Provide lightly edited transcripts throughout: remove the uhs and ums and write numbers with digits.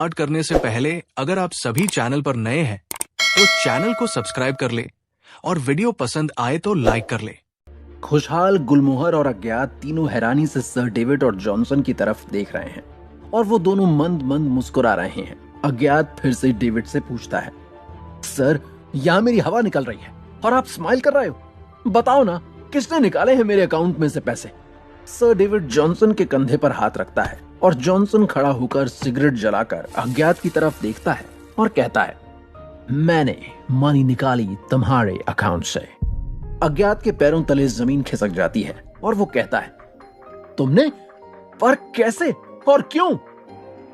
Start करने से पहले अगर आप सभी चैनल पर नए हैं तो चैनल को सब्सक्राइब कर ले और वीडियो पसंद आए तो लाइक कर ले। खुशहाल, गुलमोहर और अज्ञात तीनों हैरानी से सर डेविड और जॉनसन की तरफ देख रहे हैं और वो दोनों मंद मंद मुस्कुरा रहे हैं। अज्ञात फिर से डेविड से पूछता है, सर यहाँ मेरी हवा निकल रही है और आप स्माइल कर रहे हो, बताओ ना किसने निकाले हैं मेरे अकाउंट में से पैसे। सर डेविड जॉनसन के कंधे पर हाथ रखता है और जॉनसन खड़ा होकर सिगरेट जलाकर अज्ञात की तरफ देखता है और कहता है, मैंने मनी निकाली तुम्हारे अकाउंट से। अज्ञात के पैरों तले जमीन खिसक जाती है और वो कहता है, तुमने? पर कैसे और क्यों?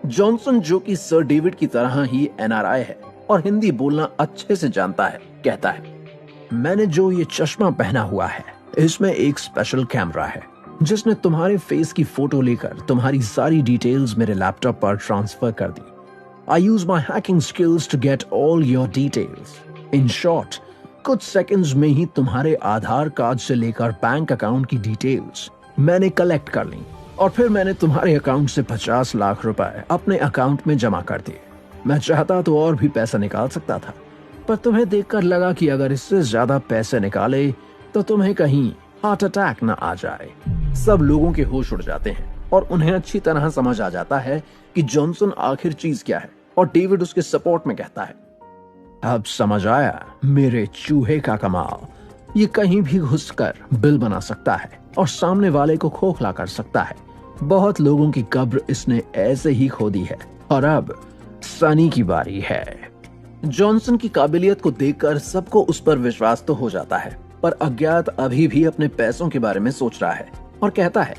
जॉनसन, जो कि सर डेविड की तरह ही एनआरआई है और हिंदी बोलना अच्छे से जानता है, कहता है, मैंने जो ये चश्मा पहना हुआ है इसमें एक स्पेशल कैमरा है जिसने तुम्हारे फेस की फोटो लेकर तुम्हारी सारी डिटेल्स मेरे लैपटॉप पर ट्रांसफर कर दी। I use my hacking skills to get all your details. In short, कुछ सेकंड्स में ही तुम्हारे आधार कार्ड से लेकर बैंक अकाउंट की डिटेल्स मैंने कलेक्ट कर ली और फिर मैंने तुम्हारे अकाउंट से 50 लाख रुपए अपने अकाउंट में जमा कर दिए। मैं चाहता तो और भी पैसा निकाल सकता था, पर तुम्हें देखकर लगा कि अगर इससे ज्यादा पैसे निकाले तो तुम्हें कहीं हार्ट अटैक न आ जाए। सब लोगों के होश उड़ जाते हैं और उन्हें अच्छी तरह समझ आ जाता है कि जॉनसन आखिर चीज क्या है और डेविड उसके सपोर्ट में कहता है, अब समझ आया मेरे चूहे का कमाल। ये कहीं भी घुसकर बिल बना सकता है और सामने वाले को खोखला कर सकता है। बहुत लोगों की कब्र इसने ऐसे ही खोदी है और अब सनी की बारी है। जॉनसन की काबिलियत को देखकर सबको उस पर विश्वास तो हो जाता है, पर अज्ञात अभी भी अपने पैसों के बारे में सोच रहा है और कहता है,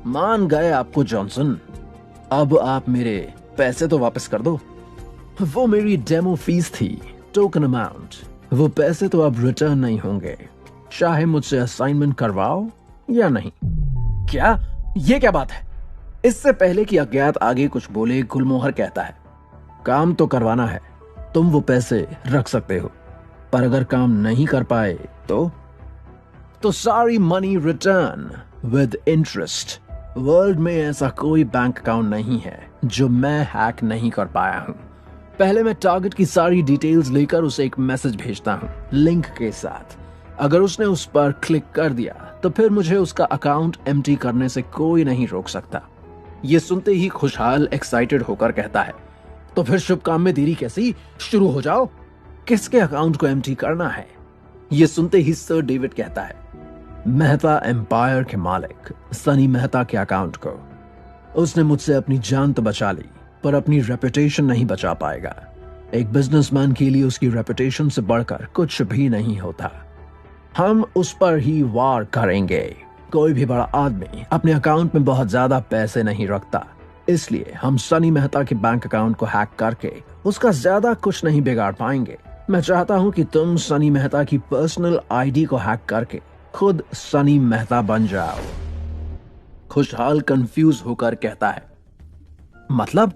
मान गए आपको जॉनसन, अब आप मेरे पैसे तो वापस कर दो। वो मेरी डेमो फीस थी, टोकन अमाउंट। वो पैसे तो अब रिटर्न नहीं होंगे, चाहे मुझसे असाइनमेंट करवाओ या नहीं। क्या? ये क्या बात है? इससे पहले कि अज्ञात आगे कुछ बोले, गुलमोहर कहता है, काम तो करवाना है, तुम वो पैसे रख सकते हो, पर अगर काम नहीं कर पाए तो सारी money return with interest. World में ऐसा कोई बैंक अकाउंट नहीं है जो मैं हैक नहीं कर पाया हूं। पहले मैं टारगेट की सारी डिटेल्स लेकर उसे एक मैसेज भेजता हूं लिंक के साथ। अगर उसने उस पर क्लिक कर दिया तो फिर मुझे उसका अकाउंट एम्प्टी करने से कोई नहीं रोक सकता। ये सुनते ही खुशहाल एक्साइटेड होकर कहता है, तो फिर शुभ काम में देरी कैसी, शुरू हो जाओ। किसके अकाउंट को एम्प्टी करना है? ये सुनते ही सर डेविड कहता है, मेहता एम्पायर के मालिक सनी मेहता के अकाउंट को। उसने मुझसे अपनी जान तो बचा ली, पर अपनी रेपुटेशन नहीं बचा पाएगा। एक बिजनेसमैन के लिए उसकी रेपुटेशन से बढ़कर कुछ भी नहीं होता। हम उस पर ही वार करेंगे। कोई भी बड़ा आदमी अपने अकाउंट में बहुत ज्यादा पैसे नहीं रखता, इसलिए हम सनी मेहता के बैंक अकाउंट को हैक करके उसका ज्यादा कुछ नहीं बिगाड़ पाएंगे। मैं चाहता हूं कि तुम सनी मेहता की पर्सनल आईडी को हैक करके खुद सनी मेहता बन जाओ। खुशहाल कंफ्यूज होकर कहता है, मतलब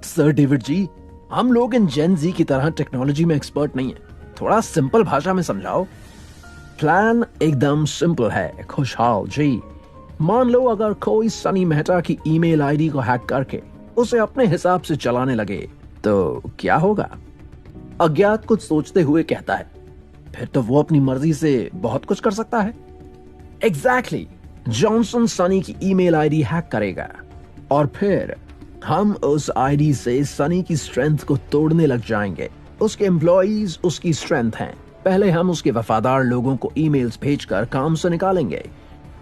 सर डेविड जी, हम लोग इन जेन जी की तरह टेक्नोलॉजी में एक्सपर्ट नहीं है, थोड़ा सिंपल भाषा में समझाओ। प्लान एकदम सिंपल है खुशहाल जी। मान लो अगर कोई सनी मेहता की ईमेल आईडी को हैक करके उसे अपने हिसाब से चलाने लगे तो क्या होगा? अज्ञात कुछ सोचते हुए कहता है, फिर तो वो अपनी मर्जी से बहुत कुछ कर सकता है। एग्जैक्टली, जॉनसन सनी की ईमेल आईडी हैक करेगा और फिर हम उस आईडी से सनी की स्ट्रेंथ को तोड़ने लग जाएंगे। उसके एम्प्लॉइज उसकी स्ट्रेंथ हैं। पहले हम उसके वफादार लोगों को ईमेल्स भेजकर काम से निकालेंगे,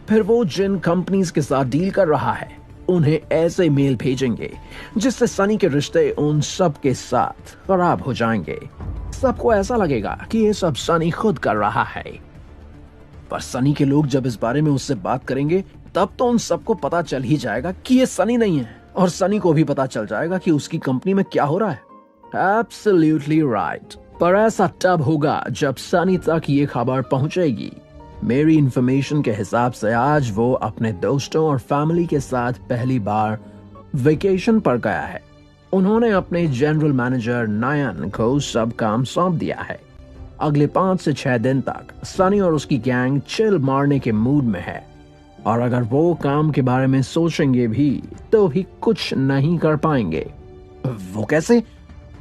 फिर वो जिन कंपनीज के साथ डील कर रहा है उन्हें ऐसे मेल भेजेंगे जिससे सनी के रिश्ते उन सब के साथ खराब हो जाएंगे। सबको ऐसा लगेगा कि ये सब सनी खुद कर रहा है, पर सनी के लोग जब इस बारे में उससे बात करेंगे तब तो उन सबको पता चल ही जाएगा कि ये सनी नहीं है और सनी को भी पता चल जाएगा कि उसकी कंपनी में क्या हो रहा है। एब्सोल्युटली राइट, पर ऐसा तब होगा जब सनी तक ये खबर पहुंचेगी। मेरी इंफॉर्मेशन के हिसाब से आज वो अपने दोस्तों और फैमिली के साथ पहली बार वेकेशन पर गया है। उन्होंने अपने जनरल मैनेजर नयन को सब काम सौंप दिया है। अगले 5 से 6 दिन तक सनी और उसकी गैंग चिल मारने के मूड में है और अगर वो काम के बारे में सोचेंगे भी तो भी कुछ नहीं कर पाएंगे। वो कैसे?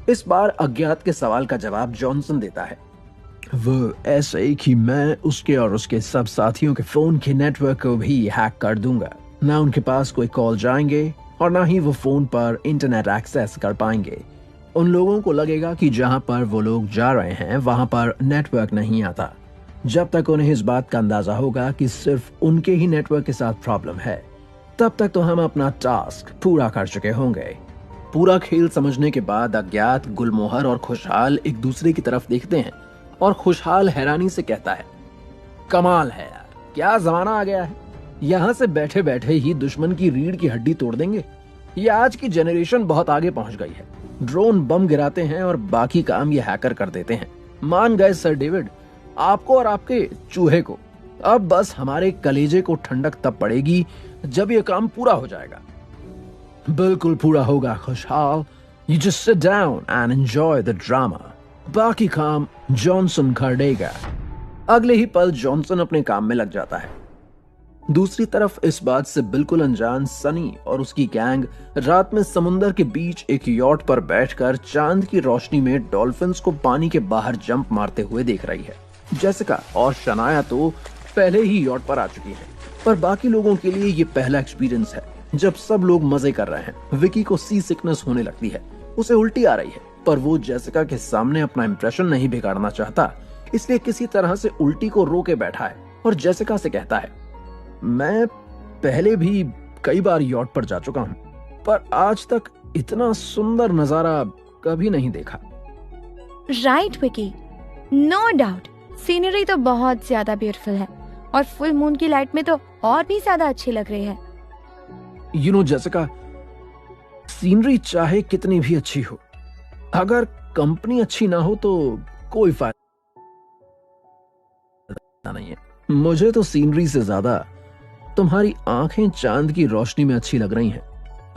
इस बार अज्ञात के सवाल का जवाब जॉनसन देता है। वो ऐसे कि मैं उसके और उसके सब साथियों के फोन के नेटवर्क को भी हैक कर दूंगा। ना उनके पास कोई कॉल जाएंगे और ना ही वो फोन पर इंटरनेट एक्सेस कर पाएंगे। उन लोगों को लगेगा कि जहां पर वो लोग जा रहे हैं वहां पर नेटवर्क नहीं आता। जब तक उन्हें इस बात का अंदाजा होगा कि सिर्फ उनके ही नेटवर्क के साथ प्रॉब्लम है, तब तक तो हम अपना टास्क पूरा कर चुके होंगे। पूरा खेल समझने के बाद अज्ञात, गुलमोहर और खुशहाल एक दूसरे की तरफ देखते हैं और खुशहाल हैरानी से कहता है, कमाल है यार, क्या जमाना आ गया है। यहाँ से बैठे बैठे ही दुश्मन की रीढ़ की हड्डी तोड़ देंगे। ये आज की जनरेशन बहुत आगे पहुंच गई है। ड्रोन बम गिराते हैं और बाकी काम ये हैकर कर देते हैं। मान गए सर डेविड, आपको और आपके चूहे को। अब बस हमारे कलेजे को ठंडक तब पड़ेगी जब ये काम पूरा हो जाएगा। बिल्कुल पूरा होगा खुशहाल। You just sit down and enjoy the drama. बाकी काम जॉनसन कर देगा। अगले ही पल जॉनसन अपने काम में लग जाता है। दूसरी तरफ इस बात से बिल्कुल अनजान सनी और उसकी गैंग रात में समुंदर के बीच एक यॉट पर बैठकर चांद की रोशनी में डॉल्फिन्स को पानी के बाहर जंप मारते हुए देख रही है। जेसिका और शनाया तो पहले ही यॉट पर आ चुकी हैं, पर बाकी लोगों के लिए ये पहला एक्सपीरियंस है जब सब लोग मजे कर रहे हैं। विकी को सी सिकनेस होने लगती है, उसे उल्टी आ रही है, पर वो जेसिका के सामने अपना इंप्रेशन नहीं बिगाड़ना चाहता, इसलिए किसी तरह से उल्टी को रोके बैठा है और जेसिका से कहता है, मैं पहले भी कई बार यॉट पर जा चुका हूँ, पर आज तक इतना सुंदर नजारा कभी नहीं देखा। Right Vicky, no doubt scenery तो बहुत ज्यादा ब्यूटीफुल है और फुल मून की लाइट में तो और भी ज्यादा अच्छी लग रही है। यू नो जेसिका, सीनरी चाहे कितनी भी अच्छी हो, अगर कंपनी अच्छी ना हो तो कोई फायदा नहीं है। मुझे तो सीनरी से ज्यादा तुम्हारी आंखें चांद की रोशनी में अच्छी लग रही हैं।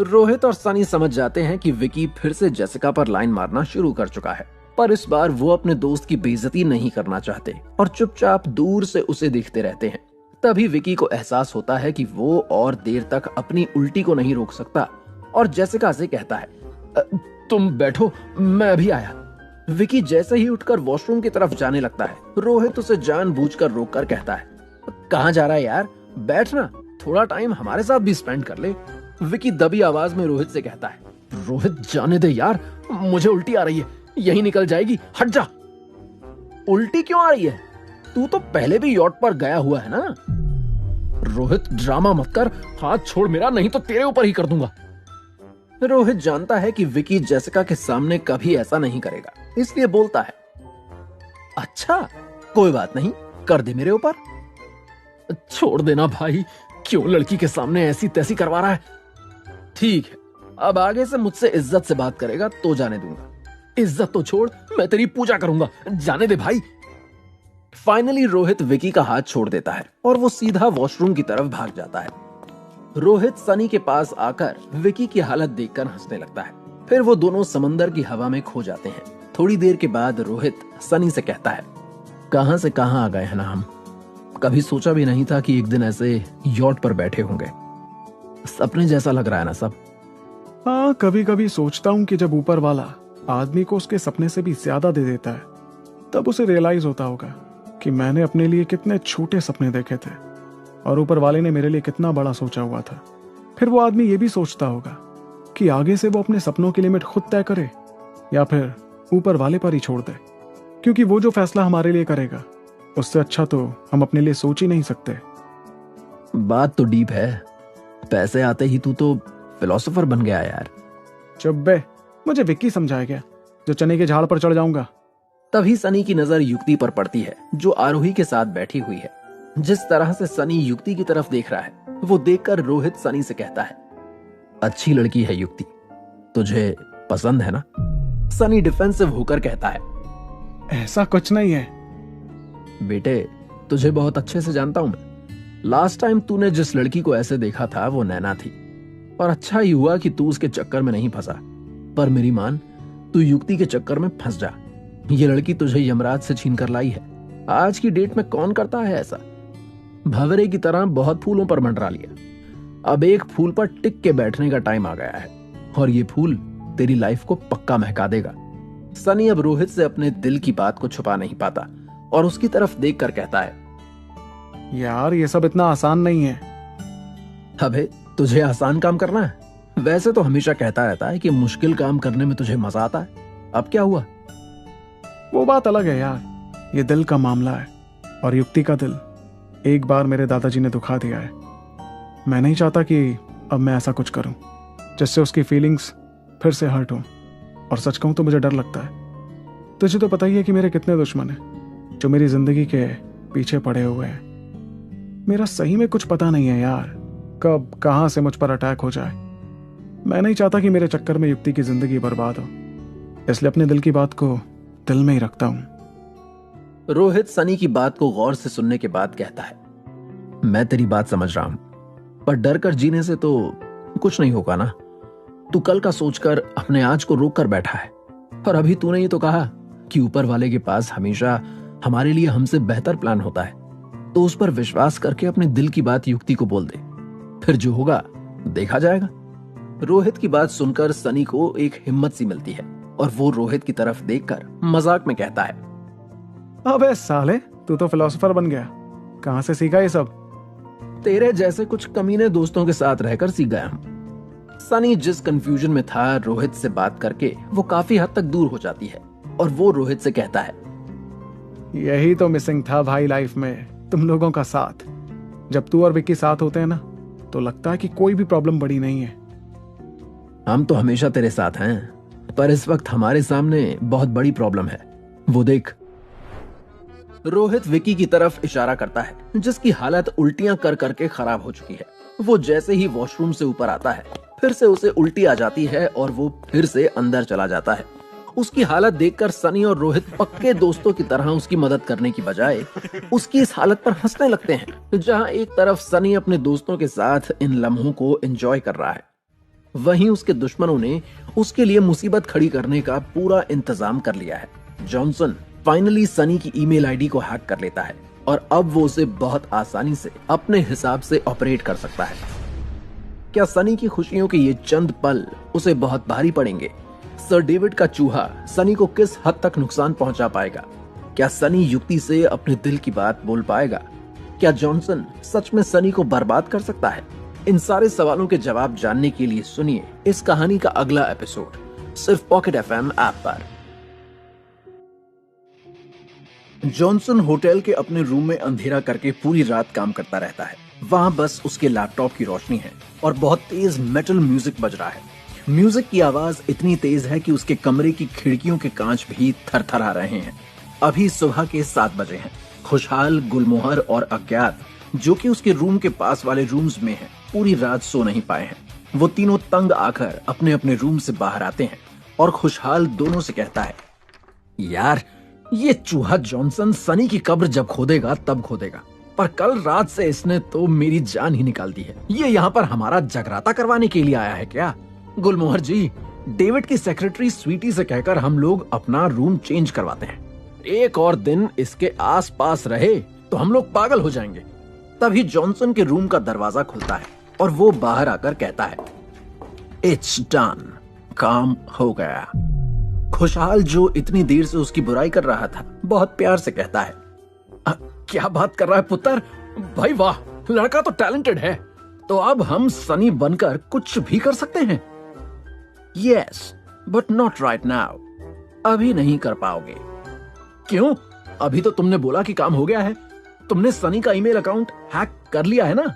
रोहित और सनी समझ जाते हैं कि विकी फिर से जेसिका पर लाइन मारना शुरू कर चुका है, पर इस बार वो अपने दोस्त की बेइज्जती नहीं करना चाहते और चुपचाप दूर से उसे देखते रहते हैं। तभी विकी को एहसास होता है कि वो और देर तक अपनी उल्टी को नहीं रोक सकता और जेसिका से कहता है, तुम बैठो, मैं अभी आया। विकी जैसे ही उठकर वॉशरूम की तरफ जाने लगता है, रोहित उसे जानबूझकर रोककर कहता है, कहाँ जा रहा है यार, बैठना, थोड़ा टाइम हमारे साथ भी स्पेंड कर ले। विकी दबी आवाज में रोहित से कहता है, रोहित जाने दे यार, मुझे उल्टी आ रही है, यही निकल जाएगी, हट जा। उल्टी क्यों आ रही है? तू तो पहले भी यॉट पर गया हुआ है ना। रोहित ड्रामा मत कर, हाथ छोड़ मेरा, नहीं तो तेरे ऊपर ही कर दूंगा। रोहित जानता है कि विकी जेसिका के सामने कभी ऐसा नहीं करेगा, इसलिए बोलता है, अच्छा कोई बात नहीं, कर दे मेरे ऊपर। छोड़ देना भाई, क्यों लड़की के सामने ऐसी तैसी करवा रहा है। ठीक है, अब आगे से मुझसे इज्जत से बात करेगा तो जाने दूंगा। इज्जत तो छोड़, मैं तेरी पूजा करूंगा, जाने दे भाई। फाइनली रोहित विकी का हाथ छोड़ देता है और वो सीधा वॉशरूम की तरफ भाग जाता है। रोहित सनी के पास आकर विकी की हालत देखकर हंसने लगता है। फिर वो दोनों समंदर की हवा में खो जाते हैं। थोड़ी देर के बाद रोहित सनी से कहता है, कहां से कहां आ गए हैं ना हम। कभी सोचा भी नहीं था कि एक दिन ऐसे यॉट पर बैठे होंगे। सपने जैसा लग रहा है ना सब। हाँ, कभी कभी सोचता हूँ कि जब ऊपर वाला आदमी को उसके सपने से भी ज्यादा दे देता है, तब उसे रियलाइज होता होगा कि मैंने अपने लिए कितने छोटे सपने देखे थे और ऊपर वाले ने मेरे लिए कितना बड़ा सोचा हुआ था। फिर वो आदमी ये भी सोचता होगा कि आगे से वो अपने सपनों की लिमिट खुद तय करे या फिर ऊपर वाले पर ही छोड़ दे, क्योंकि वो जो फैसला हमारे लिए करेगा उससे अच्छा तो हम अपने लिए सोच ही नहीं सकते। बात तो डीप है। पैसे आते ही तू तो फिलोसोफर बन गया यार। चुप बे, मुझे विक्की समझाया गया जो चने के झाड़ पर चढ़ जाऊंगा। तभी सनी की नजर युक्ति पर पड़ती है जो आरोही के साथ बैठी हुई है। जिस तरह से सनी युक्ति की तरफ देख रहा है वो देखकर रोहित सनी से कहता है, अच्छी लड़की है युक्ति, तुझे पसंद है ना? सनी डिफेंसिव होकर कहता है, ऐसा कुछ नहीं है बेटे, तुझे बहुत अच्छे से जानता हूं मैं। लास्ट टाइम तूने जिस लड़की को ऐसे देखा था वो नैना थी, और अच्छा ही हुआ कि तू उसके चक्कर में नहीं फंसा। पर मेरी मान, तू युक्ति के चक्कर में फंस जा। ये लड़की तुझे यमराज से छीन कर लाई है। आज की डेट में कौन करता है ऐसा? भंवरे की तरह बहुत फूलों पर मंडरा लिया। अब एक फूल पर टिक के बैठने का टाइम आ गया है, और ये फूल तेरी लाइफ को पक्का महका देगा। सनी अब रोहित से अपने दिल की बात को छुपा नहीं पाता और उसकी तरफ देखकर कहता है, यार ये सब इतना आसान नहीं है। अबे तुझे आसान काम करना है? वैसे तो हमेशा कहता रहता है कि मुश्किल काम करने में तुझे मजा आता है। अब क्या हुआ? वो बात अलग है यार, ये दिल का मामला है और युक्ति का दिल एक बार मेरे दादाजी ने दुखा दिया है। मैं नहीं चाहता कि अब मैं ऐसा कुछ करूं जिससे उसकी फीलिंग्स फिर से हर्ट हो। और सच कहूं तो मुझे डर लगता है। तुझे तो पता ही है कि मेरे कितने दुश्मन हैं जो मेरी जिंदगी के पीछे पड़े हुए हैं। मेरा सही में कुछ पता नहीं है यार, कब कहां से मुझ पर अटैक हो जाए। मैं नहीं चाहता कि मेरे चक्कर में युक्ति की जिंदगी बर्बाद हो, इसलिए अपने दिल की बात को दिल में ही रखता हूं। रोहित सनी की बात को गौर से सुनने के बाद कहता है, मैं तेरी बात समझ रहा हूं, पर डर कर जीने से तो कुछ नहीं होगा ना। तू कल का सोचकर अपने आज को रोक कर बैठा है, और अभी तूने ये तो कहा कि ऊपर वाले के पास हमेशा हमारे लिए हमसे बेहतर प्लान होता है, तो उस पर विश्वास करके अपने दिल की बात युक्ति को बोल दे, फिर जो होगा देखा जाएगा। रोहित की बात सुनकर सनी को एक हिम्मत सी मिलती है और वो रोहित की तरफ देखकर मजाक में कहता है, अबे साले तू तो फिलोसोफर बन गया, कहां से सीखा ये सब? तेरे जैसे कुछ कमीने दोस्तों के साथ रहकर सीख गया हूं। सनी जिस कंफ्यूजन में था, रोहित से बात करके वो काफी हद तक दूर हो जाती है और वो रोहित से कहता है, यही तो मिसिंग था भाई लाइफ में, तुम लोगों का साथ। जब तू और विक्की साथ होते हैं ना, तो लगता है कि कोई भी प्रॉब्लम बड़ी नहीं है। हम तो हमेशा तेरे साथ हैं, पर इस वक्त हमारे सामने बहुत बड़ी प्रॉब्लम है, वो देख। रोहित विक्की की तरफ इशारा करता है, जिसकी हालत उल्टियां कर करके खराब हो चुकी है। वो जैसे ही वॉशरूम से ऊपर आता है, फिर से उसे उल्टी आ जाती है और वो फिर से अंदर चला जाता है। उसकी हालत देखकर सनी और रोहित पक्के दोस्तों की तरह उसकी मदद करने की बजाय उसकी इस हालत पर हंसने लगते हैं। जहां एक तरफ सनी अपने दोस्तों के साथ इन लम्हों को एंजॉय कर रहा है, वहीं उसके दुश्मनों ने उसके लिए मुसीबत खड़ी करने का पूरा इंतजाम कर लिया है। जॉनसन फाइनली सनी की ईमेल आईडी को हैक कर लेता है और अब वो उसे बहुत आसानी से अपने हिसाब से ऑपरेट कर सकता है। क्या सनी की खुशियों के ये चंद पल उसे बहुत भारी पड़ेंगे? सर डेविड का चूहा सनी को किस हद तक नुकसान पहुंचा पाएगा? क्या सनी युक्ति से अपने दिल की बात बोल पाएगा? क्या जॉनसन सच में सनी को बर्बाद कर सकता है? इन सारे सवालों के जवाब जानने के लिए सुनिए इस कहानी का अगला एपिसोड सिर्फ पॉकेट एफएम ऐप पर। जॉनसन होटल के अपने रूम में अंधेरा करके पूरी रात काम करता रहता है। वहां बस उसके लैपटॉप की रोशनी है और बहुत तेज मेटल म्यूजिक बज रहा है। म्यूजिक की आवाज इतनी तेज है कि उसके कमरे की खिड़कियों के कांच भी थरथरा रहे हैं। अभी सुबह के 7 बजे हैं। खुशहाल, गुलमोहर और अज्ञात, जो कि उसके रूम के पास वाले रूम्स में हैं, पूरी रात सो नहीं पाए हैं। वो तीनों तंग आकर अपने अपने रूम से बाहर आते हैं और खुशहाल दोनों से कहता है, यार ये चूहा जॉनसन सनी की कब्र जब खोदेगा तब खोदेगा, पर कल रात से इसने तो मेरी जान ही निकाल दी है। ये यहाँ पर हमारा जगराता करवाने के लिए आया है क्या? गुलमोहर जी, डेविड की सेक्रेटरी स्वीटी से कहकर हम लोग अपना रूम चेंज करवाते हैं। एक और दिन इसके आस पास रहे तो हम लोग पागल हो जाएंगे। तभी जॉनसन के रूम का दरवाजा खुलता है और वो बाहर आकर कहता है, इट्स डन, काम हो गया। खुशहाल, जो इतनी देर से उसकी बुराई कर रहा था, बहुत प्यार से कहता है, क्या बात कर रहा है पुत्र? भाई वाह, लड़का तो टैलेंटेड है। तो अब हम सनी बनकर कुछ भी कर सकते हैं। Yes, but not right now. अभी नहीं कर पाओगे। क्यों? अभी तो तुमने बोला कि काम हो गया है। तुमने सनी का ईमेल अकाउंट हैक कर लिया है ना?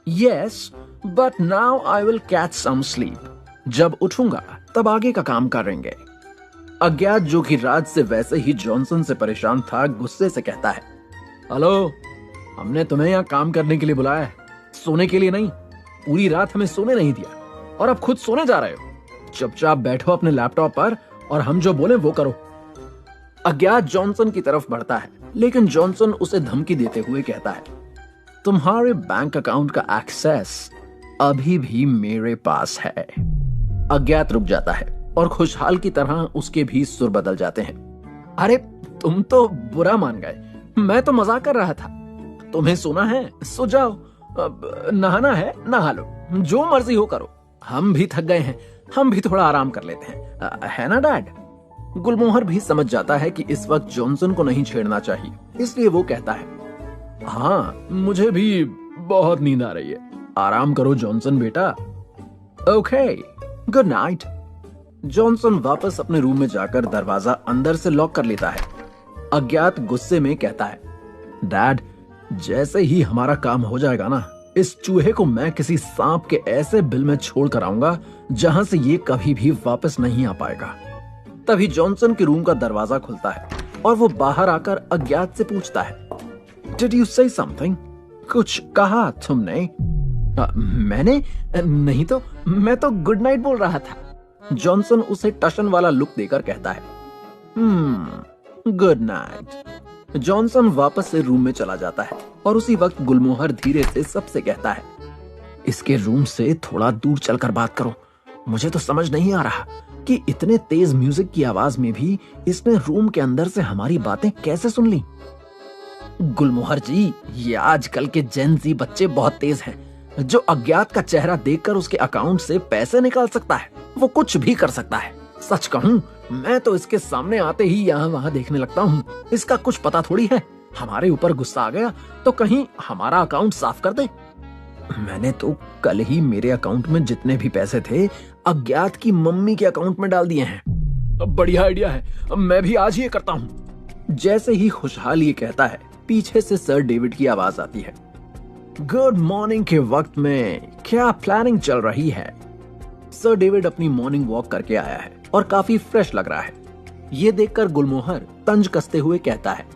Yes, but now I will catch some sleep. जब उठूंगा तब आगे का काम करेंगे। अज्ञात, जो कि रात से वैसे ही जॉनसन से परेशान था, गुस्से से कहता है, हेलो, हमने तुम्हें यहाँ काम करने के लिए बुलाया है, सोने के लिए नहीं। पूरी रात हमें सोने नहीं दिया और अब खुद सोने जा रहे हो। चुपचाप बैठो अपने लैपटॉप पर और हम जो बोले वो करो। अज्ञात जॉनसन की तरफ बढ़ता है, लेकिन जॉनसन उसे धमकी देते हुए कहता है, तुम्हारे बैंक अकाउंट का एक्सेस अभी भी मेरे पास है। अज्ञात रुक जाता है और खुशहाल की तरह उसके भी सुर बदल जाते हैं। अरे तुम तो बुरा मान गए, मैं तो मजाक कर रहा था। तुम्हें सोना है सो जाओ, नहाना है नहा लो, जो मर्जी हो करो। हम भी थक गए हैं, हम भी थोड़ा आराम कर लेते हैं, है ना डैड? गुलमोहर भी समझ जाता है कि इस वक्त जॉनसन को नहीं छेड़ना चाहिए, इसलिए वो कहता है, हाँ मुझे भी बहुत नींद आ रही है, आराम करो जॉनसन बेटा। Okay, good night. जॉनसन वापस अपने रूम में जाकर दरवाजा अंदर से लॉक कर लेता है। अज्ञात गुस्से में कहता है, डैड जैसे ही हमारा काम हो जाएगा ना, इस चूहे को मैं किसी सांप के ऐसे बिल में छोड़ कर आऊंगा जहां से ये कभी भी वापस नहीं आ पाएगा। तभी जॉनसन के रूम का दरवाजा खुलता है और वो बाहर आकर अज्ञात से पूछता है, डिड यू से समथिंग? कुछ कहा तुमने? मैंने नहीं तो, मैं तो गुड नाइट बोल रहा था। जॉनसन उसे टशन वाला लुक देकर कहता है, गुड नाइट। जॉनसन वापस से रूम में चला जाता है और उसी वक्त गुलमोहर धीरे से सबसे कहता है, इसके रूम से थोड़ा दूर चलकर बात करो। मुझे तो समझ नहीं आ रहा कि इतने तेज म्यूजिक की आवाज में भी इसने रूम के अंदर से हमारी बातें कैसे सुन ली। गुलमोहर जी, ये आजकल के जेन ज़ी बच्चे बहुत तेज हैं। जो अज्ञात का चेहरा देखकर उसके अकाउंट से पैसे निकाल सकता है, वो कुछ भी कर सकता है। सच कहूँ, मैं तो इसके सामने आते ही यहाँ वहाँ देखने लगता हूँ। इसका कुछ पता थोड़ी है, हमारे ऊपर गुस्सा आ गया तो कहीं हमारा अकाउंट साफ कर दे। मैंने तो कल ही मेरे अकाउंट में जितने भी पैसे थे अज्ञात की मम्मी के अकाउंट में डाल दिए हैं। बढ़िया आइडिया है, मैं भी आज ये करता हूँ। जैसे ही खुशहाल ये कहता है, पीछे से सर डेविड की आवाज आती है, गुड मॉर्निंग के वक्त में क्या प्लानिंग चल रही है? सर डेविड अपनी मॉर्निंग वॉक करके आया है और काफी फ्रेश लग रहा है। ये देखकर गुलमोहर तंज कसते हुए कहता है,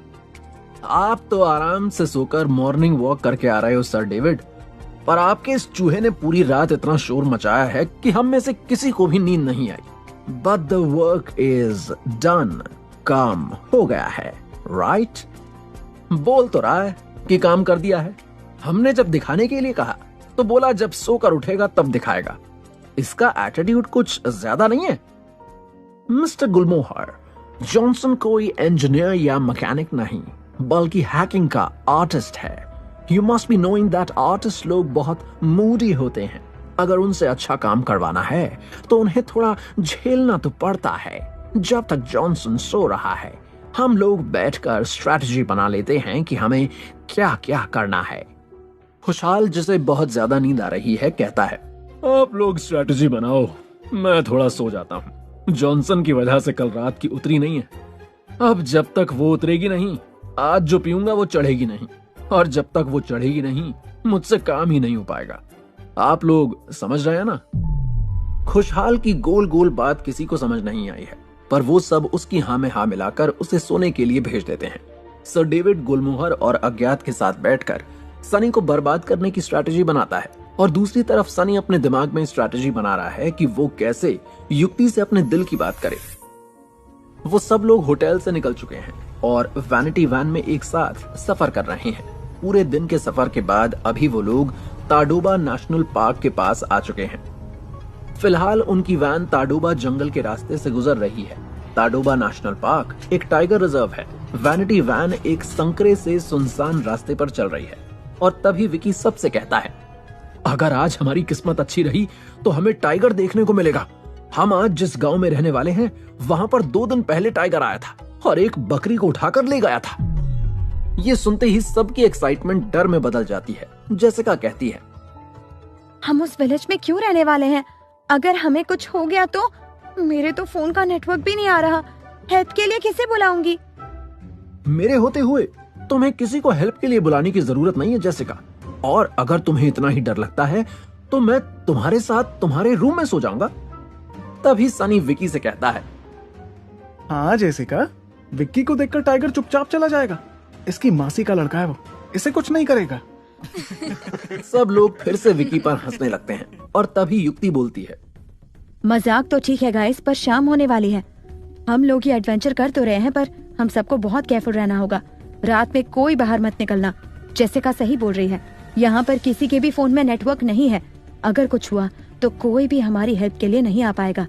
आप तो आराम से सोकर मॉर्निंग वॉक करके आ रहे हो सर डेविड, पर आपके इस चूहे ने पूरी रात इतना शोर मचाया है कि हम में से किसी को भी नींद नहीं आई। But the work is done, काम हो गया है, राइट? बोल तो रहा है कि काम कर दिया है। हमने जब दिखाने के लिए कहा तो बोला जब सोकर उठेगा तब दिखाएगा। इसका एटीट्यूड कुछ ज्यादा नहीं है? मिस्टर गुलमोहर, जॉनसन कोई इंजीनियर या मैकेनिक नहीं, बल्कि हैकिंग का आर्टिस्ट है। You must be knowing that artist लोग बहुत मूडी होते हैं। अगर उनसे अच्छा काम करवाना है तो उन्हें थोड़ा झेलना तो पड़ता है। जब तक जॉनसन सो रहा है, हम लोग बैठकर स्ट्रैटेजी बना लेते हैं कि हमें क्या क्या करना है। खुशहाल, जिसे बहुत ज्यादा नींद आ रही है, कहता है, आप लोग स्ट्रैटेजी बनाओ, मैं थोड़ा सो जाता हूँ। जॉनसन की वजह से कल रात की उतरी नहीं है। अब जब तक वो उतरेगी नहीं, आज जो पीऊंगा वो चढ़ेगी नहीं, और जब तक वो चढ़ेगी नहीं, मुझसे काम ही नहीं हो पाएगा। आप लोग समझ रहे हैं ना? खुशहाल की गोल गोल बात किसी को समझ नहीं आई है, पर वो सब उसकी हाँ में हाँ मिलाकर उसे सोने के लिए भेज देते हैं। सर डेविड गुलमोहर और अज्ञात के साथ बैठकर सनी को बर्बाद करने की स्ट्रैटेजी बनाता है, और दूसरी तरफ सनी अपने दिमाग में स्ट्रैटेजी बना रहा है कि वो कैसे युक्ति से अपने दिल की बात करे। वो सब लोग होटल से निकल चुके हैं और वैनिटी वैन में एक साथ सफर कर रहे हैं। पूरे दिन के सफर के बाद अभी वो लोग ताडोबा नेशनल पार्क के पास आ चुके हैं। फिलहाल उनकी वैन ताडोबा जंगल के रास्ते से गुजर रही है। ताडोबा नेशनल पार्क एक टाइगर रिजर्व है। वैनिटी वैन एक संकरे से सुनसान रास्ते पर चल रही है और तभी विकी सबसे कहता है, अगर आज हमारी किस्मत अच्छी रही तो हमें टाइगर देखने को मिलेगा। हम आज जिस गांव में रहने वाले हैं वहां पर 2 दिन पहले टाइगर आया था और एक बकरी को उठाकर ले गया था। ये सुनते ही सबकी एक्साइटमेंट डर में बदल जाती है। जेसिका कहती है, हम उस विलेज में क्यों रहने वाले हैं? अगर हमें कुछ हो गया तो? मेरे तो फोन का नेटवर्क भी नहीं आ रहा। हेल्प के लिए किसे बुलाऊंगी? मेरे होते हुए तुम्हें किसी को हेल्प के लिए बुलाने की जरूरत नहीं है जेसिका, और अगर तुम्हें इतना ही डर लगता है तो मैं तुम्हारे साथ तुम्हारे रूम में सो जाऊंगा। तभी सनी विकी से कहता है, हाँ जेसिका, विक्की को देखकर टाइगर चुपचाप चला जाएगा। इसकी मासी का लड़का है वो, इसे कुछ नहीं करेगा। सब लोग फिर से विकी पर हंसने लगते हैं और तभी युक्ति बोलती है, मजाक तो ठीक है गाइस, पर शाम होने वाली है। हम लोग ये एडवेंचर कर तो रहे हैं, पर हम सबको बहुत केयरफुल रहना होगा। रात में कोई बाहर मत निकलना। जेसिका सही बोल रही है, यहाँ पर किसी के भी फोन में नेटवर्क नहीं है। अगर कुछ हुआ तो कोई भी हमारी हेल्प के लिए नहीं आ पाएगा।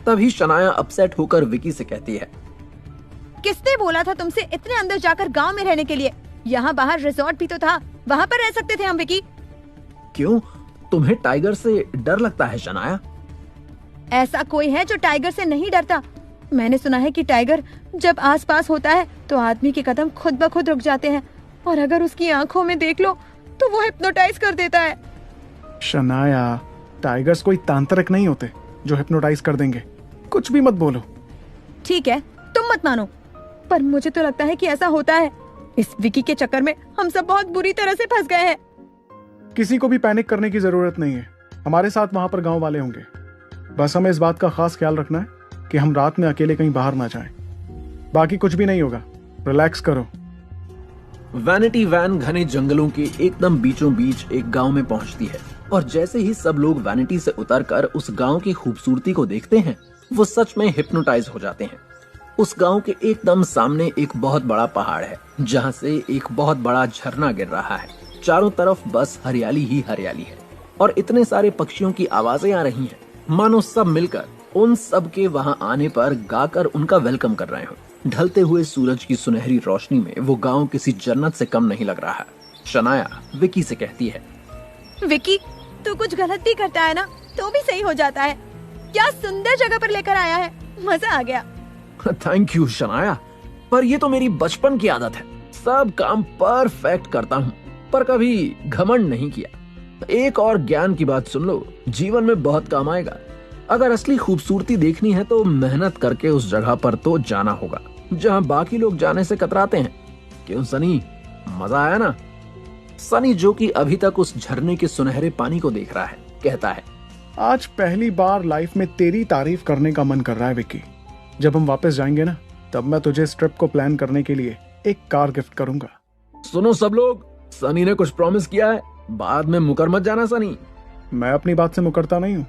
तभी शनाया अपसेट होकर विकी से कहती है, किसने बोला था तुमसे इतने अंदर जाकर गांव में रहने के लिए? यहाँ बाहर रिजॉर्ट भी तो था, वहाँ पर रह सकते थे हम विकी। क्यों, तुम्हें टाइगर से डर लगता है शनाया? ऐसा कोई है जो टाइगर से नहीं डरता? मैंने सुना है कि टाइगर जब आसपास होता है तो आदमी के कदम खुद ब खुद रुक जाते हैं, और अगर उसकी आंखों में देख लो तो वो हिप्नोटाइज कर देता है। शनाया, टाइगर्स कोई तांत्रिक नहीं होते जो हिप्नोटाइज कर देंगे। कुछ भी मत बोलो। ठीक है, तुम मत मानो, पर मुझे तो लगता है कि ऐसा होता है। इस विकी के चक्कर में हम सब बहुत बुरी तरह से फंस गए हैं। किसी को भी पैनिक करने की जरूरत नहीं है। हमारे साथ वहां पर गांव वाले होंगे। बस हमें इस बात का खास ख्याल रखना है कि हम रात में अकेले कहीं बाहर ना जाएं। बाकी कुछ भी नहीं होगा, रिलैक्स करो। वैनिटी वैन घने जंगलों के एकदम बीचों बीच एक गांव में पहुंचती है, और जैसे ही सब लोग वैनिटी से उतरकर उस गांव की खूबसूरती को देखते हैं, वो सच में हिप्नोटाइज हो जाते हैं। उस गांव के एकदम सामने एक बहुत बड़ा पहाड़ है, जहां से एक बहुत बड़ा झरना गिर रहा है। चारों तरफ बस हरियाली ही हरियाली है, और इतने सारे पक्षियों की आवाजें आ रही हैं, मानो सब मिलकर उन सब के वहां आने पर गाकर उनका वेलकम कर रहे हो। ढलते हुए सूरज की सुनहरी रोशनी में वो गांव किसी जन्नत से कम नहीं लग रहा है। शनाया विकी से कहती है, विकी, तू कुछ गलत भी करता है ना तो भी सही हो जाता है। क्या सुंदर जगह पर लेकर आया है, मजा आ गया। थैंक यू शनाया, पर ये तो मेरी बचपन की आदत है। सब काम परफेक्ट करता हूँ, पर कभी घमंड नहीं किया। एक और ज्ञान की बात सुन लो, जीवन में बहुत काम आएगा। अगर असली खूबसूरती देखनी है तो मेहनत करके उस जगह पर तो जाना होगा जहाँ बाकी लोग जाने से कतराते हैं। क्यों सनी, मजा आया ना? सनी, जो कि अभी तक उस झरने के सुनहरे पानी को देख रहा है, कहता है, आज पहली बार लाइफ में तेरी तारीफ करने का मन कर रहा है विकी। जब हम वापस जाएंगे ना, तब मैं तुझे इस ट्रिप को प्लान करने के लिए एक कार गिफ्ट करूंगा। सुनो सब लोग, सनी ने कुछ प्रॉमिस किया है, बाद में मुकर मत जाना सनी। मैं अपनी बात से मुकरता नहीं हूँ।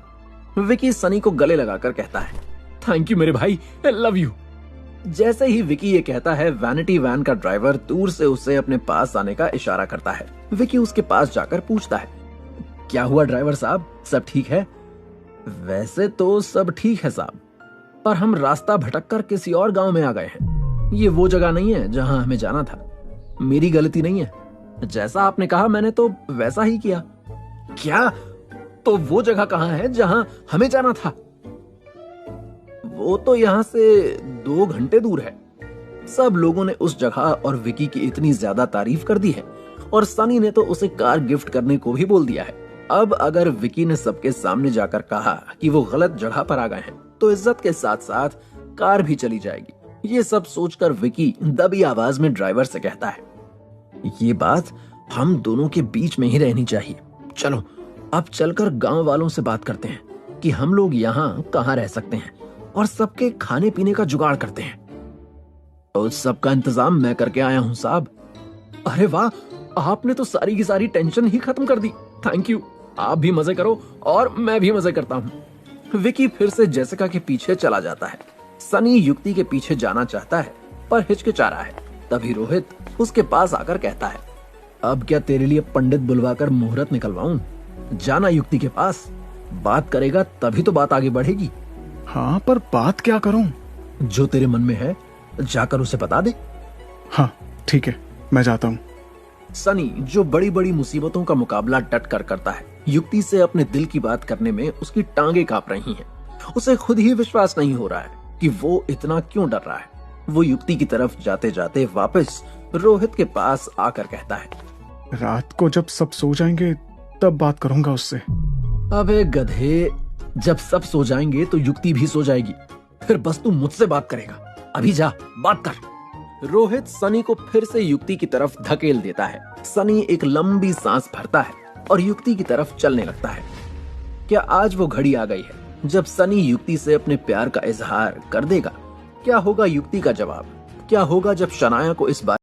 विकी सनी को गले लगाकर कहता है, थैंक यू मेरे भाई, आई लव यू। जैसे ही विकी ये कहता है, वैनिटी वैन का ड्राइवर दूर से उसे अपने पास आने का इशारा करता है। विकी उसके पास जाकर पूछता है, क्या हुआ ड्राइवर साहब, सब ठीक है? वैसे तो सब ठीक है साहब, पर हम रास्ता भटककर किसी और गांव में आ गए हैं। ये वो जगह नहीं है जहां हमें जाना था। मेरी गलती नहीं है, जैसा आपने कहा मैंने तो वैसा ही किया। क्या? तो वो जगह कहाँ है जहां हमें जाना था? वो तो यहाँ से 2 घंटे दूर है। सब लोगों ने उस जगह और विकी की इतनी ज्यादा तारीफ कर दी है, और सनी ने तो उसे कार गिफ्ट करने को भी बोल दिया है। अब अगर विकी ने सबके सामने जाकर कहा कि वो गलत जगह पर आ गए हैं, तो इज्जत के साथ साथ कार भी चली जाएगी। ये सब सोचकर विकी दबी आवाज में ड्राइवर से कहता है, ये बात हम दोनों के बीच में ही रहनी चाहिए। चलो अब चलकर गांव वालों से बात करते हैं कि हम लोग यहाँ कहाँ रह सकते हैं, और सबके खाने पीने का जुगाड़ करते हैं। तो सबका इंतजाम मैं करके आया हूँ साहब। अरे वाह, आपने तो सारी की सारी टेंशन ही खत्म कर दी। Thank you. आप भी मजे करो और मैं भी मजे करता हूँ। विकी फिर से जेसिका के पीछे चला जाता है। सनी युक्ति के पीछे जाना चाहता है, पर हिचकिचा रहा है। तभी रोहित उसके पास आकर कहता है, अब क्या तेरे लिए पंडित बुलवाकर मुहूर्त निकलवाऊं? जाना युक्ति के पास, बात करेगा तभी तो बात आगे बढ़ेगी। हाँ, पर बात क्या करूं? जो तेरे मन में है जाकर उसे बता दे। हाँ ठीक है, मैं जाता हूँ। सनी, जो बड़ी बड़ी मुसीबतों का मुकाबला डट कर करता है, युक्ति से अपने दिल की बात करने में उसकी टांगे कांप रही हैं। उसे खुद ही विश्वास नहीं हो रहा है कि वो इतना क्यों डर रहा है। वो युक्ति की तरफ जाते जाते वापस रोहित के पास आकर कहता है, रात को जब सब सो जाएंगे तब बात करूंगा उससे। अबे गधे, जब सब सो जाएंगे तो युक्ति भी सो जाएगी, फिर बस तू मुझसे बात करेगा। अभी जा, बात कर। रोहित सनी को फिर से युक्ति की तरफ धकेल देता है। सनी एक लंबी सांस भरता है और युक्ति की तरफ चलने लगता है। क्या आज वो घड़ी आ गई है जब सनी युक्ति से अपने प्यार का इजहार कर देगा? क्या होगा युक्ति का जवाब? क्या होगा जब शनाया को इस बात